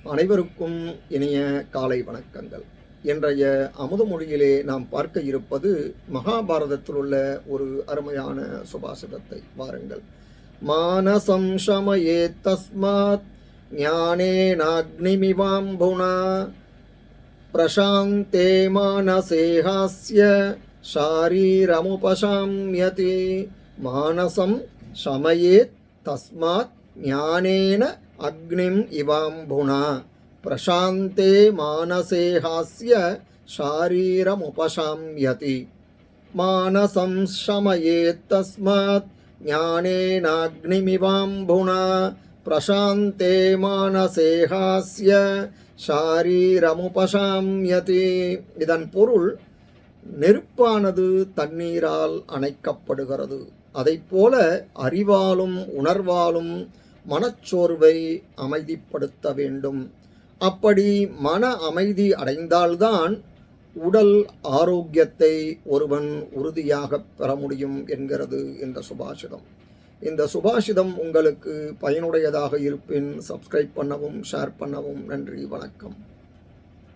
அனைவருக்கும் இனிய காலை வணக்கங்கள். இன்றைய அமுதமொழியிலே நாம் பார்க்க இருப்பது மகாபாரதத்தில் உள்ள ஒரு அருமையான சுபாசிதத்தை வாருங்கள். மானசம் சமயே தஸ்மாத் ஞானேனாக்னிமிவாம்புனா பிரசாந்தே மானசேஹாஸ்ய ஷாரீரமுபசாம்யதி. மானசம் சமயேத் தஸ்மாத் ஞானேன அக்னிம் இவாம்புனா பிரசாந்தே மானசேஹாஸ்ய ஷாரீரமுபசாம்யதி. மானசம் சமயேத் தஸ்மாத் ஞானேனாக்னிமிவாம்புனா பிரசாந்தே மானசேஹாஸ்ய ஷாரீரமுபசாம்யதி. இதன் பொருள், நெருப்பானது தண்ணீரால் அணைக்கப்படுகிறது, அதைப்போல அறிவாலும் உணர்வாலும் மனச்சோர்வை அமைதிப்படுத்த வேண்டும். அப்படி மன அமைதி அடைந்தால்தான் உடல் ஆரோக்கியத்தை ஒருவன் உறுதியாக பெற முடியும் என்கிறது இந்த சுபாஷிதம். இந்த சுபாஷிதம் உங்களுக்கு பயனுடையதாக இருப்பின் சப்ஸ்கிரைப் பண்ணவும், ஷேர் பண்ணவும். நன்றி, வணக்கம்.